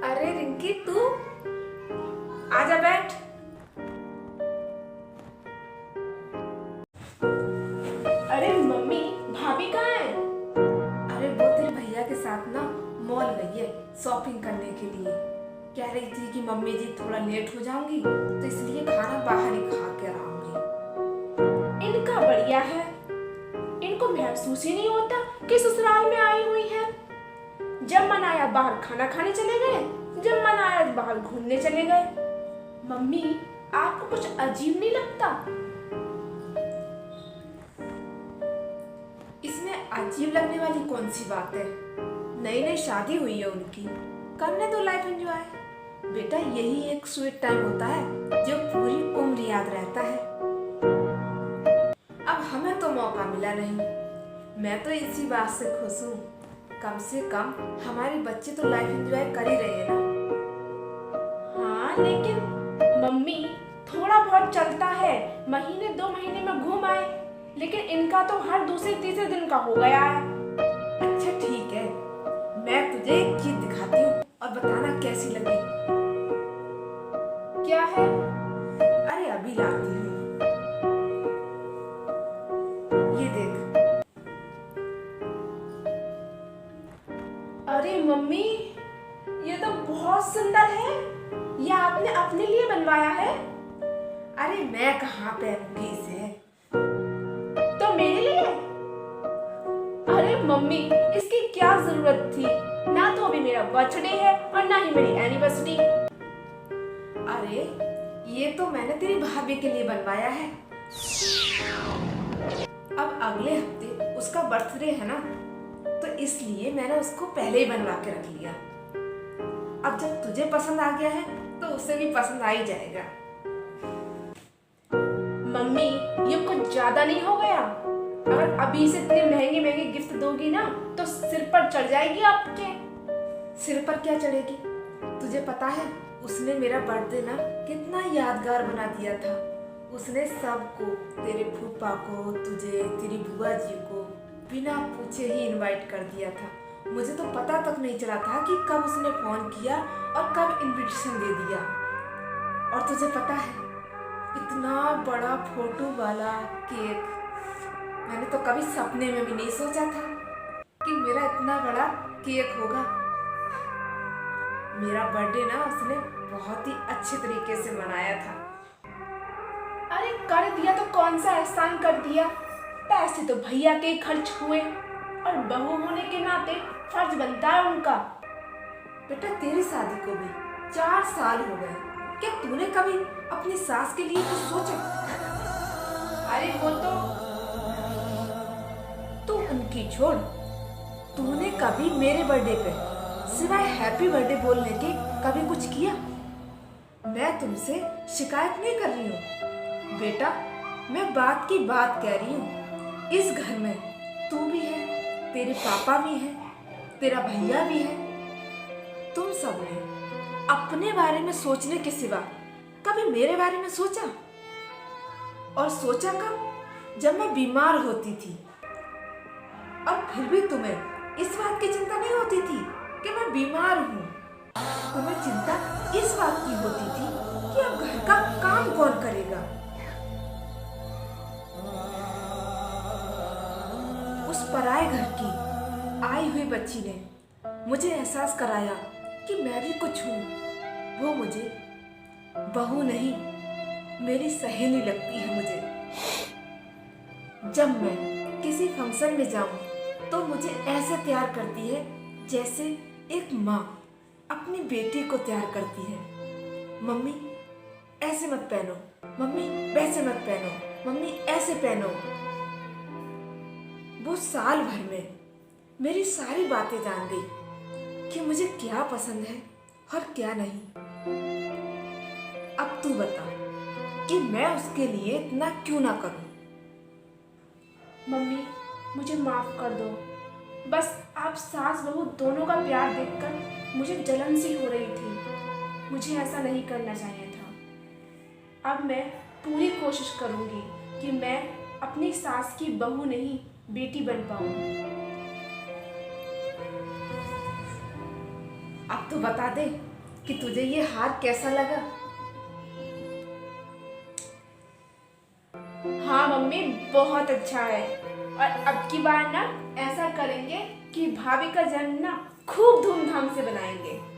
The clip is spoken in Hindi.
अरे रिंकी, तू आजा बैठ। अरे मम्मी, भाभी कहाँ है? अरे वो तेरे भैया के साथ ना मॉल गई है शॉपिंग करने के लिए। कह रही थी कि मम्मी जी थोड़ा लेट हो जाऊंगी तो इसलिए खाना बाहर ही खा के आऊंगी। इनका बढ़िया है, इनको महसूस ही नहीं होता कि ससुराल में आई हुई है। जब मन आया बाहर खाना खाने चले गए, जब मन आया बाहर घूमने चले गए। मम्मी, आपको कुछ अजीब नहीं लगता? इसमें अजीब लगने वाली कौन सी बात है? नई नई शादी हुई है उनकी, करने दो लाइफ एंजॉय। बेटा, यही एक स्वीट टाइम होता है जो पूरी उम्र याद रहता है। अब हमें तो मौका मिला नहीं, मैं तो इसी बात से खुश हूँ। कम से कम हमारे बच्चे तो लाइफ एंजॉय कर ही रहे हैं ना। हाँ, लेकिन मम्मी थोड़ा बहुत चलता है, महीने 2 महीने में घूम आए। लेकिन इनका तो हर दूसरे तीसरे दिन का हो गया है। अच्छा ठीक है, मैं तुझे एक चीज दिखाती हूँ और बताना कैसी लगी। क्या है? अरे अभी लाती हूँ, ये देख। अरे मम्मी, ये तो बहुत सुंदर है। ये आपने अपने लिए बनवाया है? अरे मैं कहाँ पहनूंगी इसे। तो मेरे लिए? अरे मम्मी, इसकी क्या जरूरत थी? ना तो अभी मेरा बर्थडे है और ना ही मेरी एनिवर्सरी। अरे ये तो मैंने तेरी भाभी के लिए बनवाया है। अब अगले हफ्ते उसका बर्थडे है ना, तो इसलिए मैंने उसको पहले ही बनवा के रख लिया। अब जब तुझे पसंद आ गया है तो उसे भी पसंद आ ही जाएगा। मम्मी, ये कुछ ज्यादा नहीं हो गया? अगर अभी से इतने महंगे महंगे गिफ्ट दोगी ना तो सिर पर चढ़ जाएगी आपके। सिर पर क्या चढ़ेगी? तुझे पता है उसने मेरा बर्थडे ना कितना यादगार बना दिया था। उसने सबको, तेरे फूफा को, तुझे, तेरी बुआ जी को बिना पूछे ही इनवाइट कर दिया था। मुझे तो पता तक नहीं चला था कि कब उसने फोन किया और कब इनविटेशन दे दिया। और तुझे पता है, इतना बड़ा फोटो वाला केक मैंने तो कभी सपने में भी नहीं सोचा था कि मेरा इतना बड़ा केक होगा। मेरा बर्थडे ना उसने बहुत ही अच्छे तरीके से मनाया था। अरे कर दिया तो कौन सा एहसान कर दिया? पैसे तो भैया के ही खर्च हुए और बहू होने के नाते फर्ज बनता है उनका। बेटा, तेरी शादी को भी 4 साल हो गए, क्या तूने कभी अपनी सास के लिए कुछ सोचा? अरे वो तो तू उनकी छोड़, तूने कभी मेरे बर्थडे पे सिवाय हैप्पी बर्थडे बोलने के कभी कुछ किया? मैं तुमसे शिकायत नहीं कर रही हूँ बेटा, मैं बात की बात कह रही हूँ। इस घर में तू भी है, तेरे पापा भी हैं, तेरा भैया भी है। तुम सबने अपने बारे में सोचने के सिवा कभी मेरे बारे में सोचा? और सोचा कब? जब मैं बीमार होती थी। और फिर भी तुम्हें इस बात की चिंता नहीं होती थी कि मैं बीमार हूँ। तुम्हें चिंता इस बात की होती थी कि अब घर का काम कौन करेगा। उस पराए घर की आई हुई बच्ची ने मुझे एहसास कराया कि मैं भी कुछ हूँ। वो मुझे बहू नहीं, मेरी सहेली लगती है मुझे। जब मैं किसी फंक्शन में जाऊं तो मुझे ऐसे तैयार करती है जैसे एक माँ अपनी बेटी को तैयार करती है। मम्मी ऐसे मत पहनो, मम्मी वैसे मत पहनो, मम्मी ऐसे पहनो। वो साल भर में मेरी सारी बातें जान गई कि मुझे क्या पसंद है और क्या नहीं। अब तू बता कि मैं उसके लिए इतना क्यों ना करूं? मम्मी, मुझे माफ कर दो। बस आप सास बहू दोनों का प्यार देखकर मुझे जलन सी हो रही थी। मुझे ऐसा नहीं करना चाहिए था। अब मैं पूरी कोशिश करूंगी कि मैं अपनी सास की बहू नहीं, बेटी बन पाऊं। अब तो बता दे कि तुझे ये हार कैसा लगा। हाँ मम्मी, बहुत अच्छा है। और अब की बार ना ऐसा करेंगे कि भाभी का जन्म ना खूब धूमधाम से बनाएंगे।